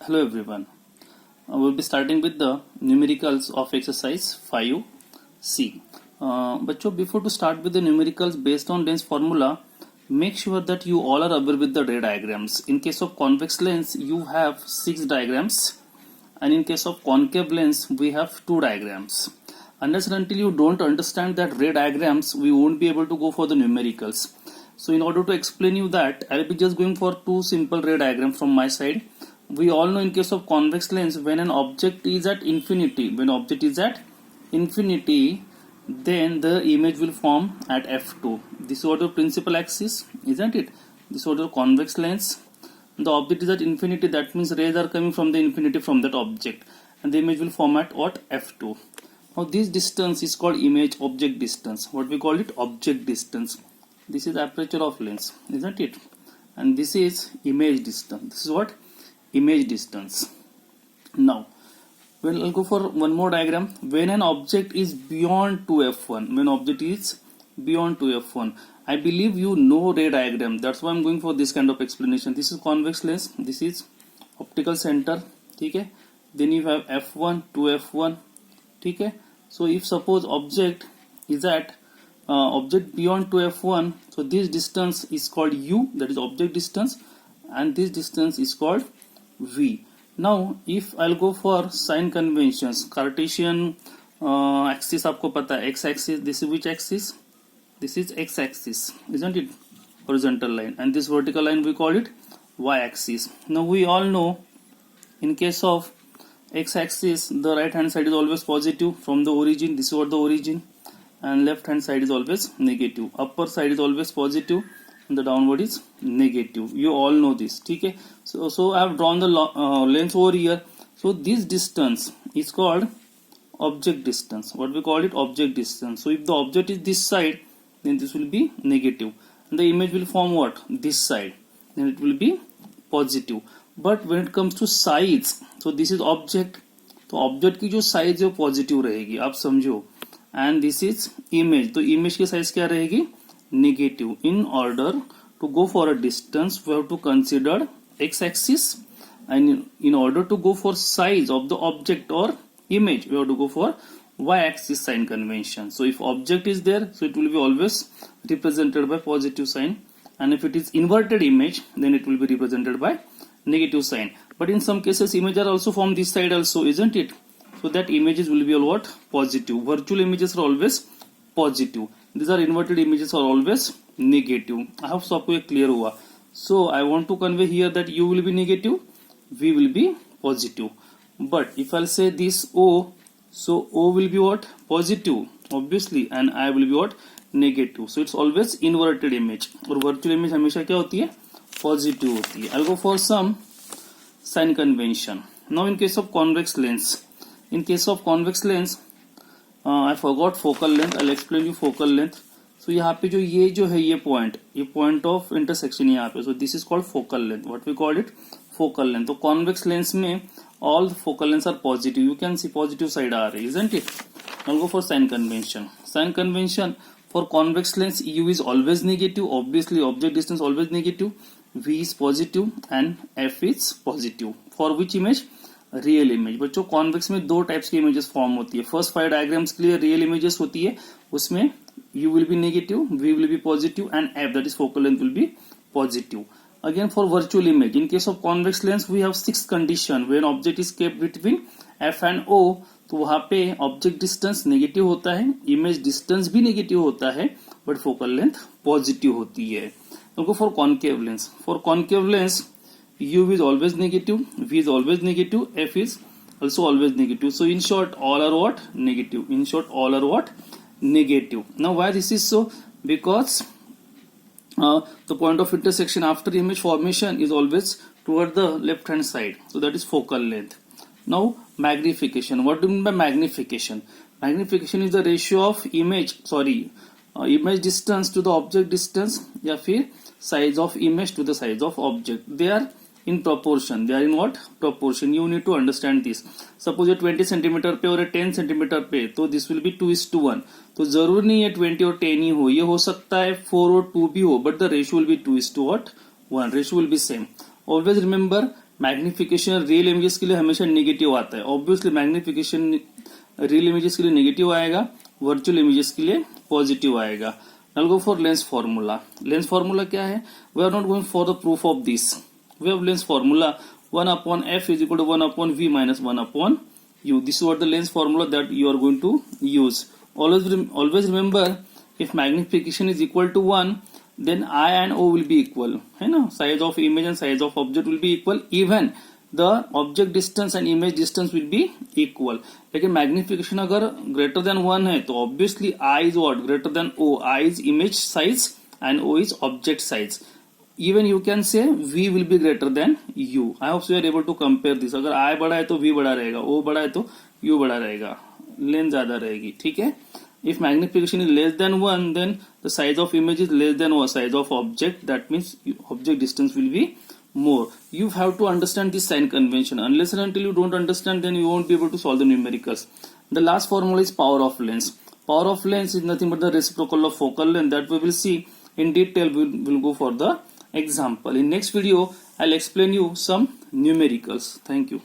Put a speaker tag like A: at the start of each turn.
A: Hello everyone. We'll be starting with the numericals of exercise 5C. Bachcho, before to start with the numericals based on lens formula, make sure that you all are aware with the ray diagrams. In case of convex lens, you have 6 diagrams, and in case of concave lens, we have 2 diagrams. Unless and until you don't understand that ray diagrams, we won't be able to go for the numericals. So in order to explain you that, I'll be just going for 2 simple ray diagrams from my side. We all know in case of convex lens, when an object is at infinity, then the image will form at f2. This is what the principal axis, isn't it? This is what the convex lens. The object is at infinity, that means rays are coming from the infinity from that object, and the image will form at what? f2. Now this distance is called image object distance. What we call it? Object distance. This is aperture of lens, isn't it? And this is image distance. This is what? Image distance. Now, I'll go for one more diagram. When an object is beyond 2f1, I believe you know ray diagram. That's why I'm going for this kind of explanation. This is convex lens. This is optical center. Okay. Then you have f1, 2f1. Okay. So if suppose object is at object beyond 2f1, so this distance is called u, that is object distance, and this distance is called v. Now if I'll go for sign conventions, Cartesian axis आपको पता है, x axis, this is which axis? This is x axis, isn't it? Horizontal line, and this vertical line we call it y axis. Now we all know in case of x axis, the right hand side is always positive from the origin. This is what the origin, and left hand side is always negative. Upper side is always positive, and the downward is negative. You all know this. Okay. So I have drawn the lens over here. So this distance is called object distance. What we call it? Object distance. So if the object is this side, then this will be negative, and the image will form what? This side, then it will be positive. But when it comes to size, so this is object, तो object की जो size है वो positive रहेगी, आप समझो. And this is image, तो image की size क्या रहेगी? Negative. In order to go for a distance, we have to consider x-axis, and in order to go for size of the object or image, we have to go for y-axis sign convention. So if object is there, so it will be always represented by positive sign, and if it is inverted image, then it will be represented by negative sign. But in some cases, images are also from this side also, isn't it? So that images will be all what? Positive. Virtual images are always positive. These are inverted images are always negative. I hope सबको ये clear हुआ. So I want to convey here that u will be negative, v will be positive. But if I'll say this o, so o will be what? Positive, obviously, and I will be what? Negative. So it's always inverted image. और virtual image हमेशा क्या होती है? Positive होती है. I'll go for some sign convention. Now in case of convex lens, I forgot focal length. I'll explain you focal length. So यहाँ पे जो है ये point of intersection यहाँ पे. So this is called focal length. What we call it? Focal length. तो convex lens में all the focal lengths are positive. You can see positive side आ रही, isn't it? I'll go for sign convention. Sign convention for convex lens, u is always negative. Obviously, object distance always negative. V is positive and f is positive. For which image? Real image. बच्चों convex में दो types की images form होती है. First 5 diagrams के लिए real images होती है, उसमें u will be negative, v will be positive, and f, that is focal length, will be positive. Again for virtual image, in case of convex lens we have 6 condition. When object is kept between f and o, तो वहां पे object distance negative होता है, image distance भी negative होता है, but focal length positive होती है. तो for concave lens u is always negative, v is always negative, f is also always negative. So in short, all are what? Negative. Now why this is so? Because the point of intersection after image formation is always toward the left hand side. So that is focal length. Now magnification. What do you mean by magnification? Magnification is the ratio of image distance to the object distance, या फिर size of image to the size of object. They are in proportion. They are in what? Proportion. You need to understand this. Suppose ये 20 centimetre पे और ये 10 centimetre पे, तो this will be 2:1. तो जरूर नहीं है 20 और 10 ही हो, ये हो सकता है 4 और 2 भी हो, but the ratio will be 2:1. Ratio will be same. Always remember magnification real images के लिए हमेशा नेगेटिव आता है. ऑब्वियसली मैग्निफिकेशन रियल इमेजेस के लिए नेगेटिव आएगा, वर्चुअल इमेजेस के लिए पॉजिटिव आएगा. Now go for lens formula. Lens formula क्या है? We are not going for the proof of this. We have lens formula 1 upon f is equal to 1 upon v minus 1 upon u. This is what the lens formula that you are going to use. Always remember, if magnification is equal to 1, then I and O will be equal. है ना? Size of image and size of object will be equal. Even the object distance and image distance will be equal. लेकिन magnification अगर greater than 1 है तो obviously I is what? Greater than O. I is image size and O is object size. Even you can say V will be greater than U. I hope you are able to compare this. अगर I बड़ा है तो V बड़ा रहेगा, O बड़ा है तो U बड़ा रहेगा, लेंथ ज्यादा रहेगी. ठीक है. If magnification is less than 1, then the size of image is less than or size of object. That means object distance will be more. You have to understand this sign convention. Unless and until you don't understand, then you won't be able to solve the numericals. The last formula is power of lens. Power of lens is nothing but the reciprocal of focal length. That we will see in detail. We'll go for the example. In next video, I'll explain you some numericals. Thank you.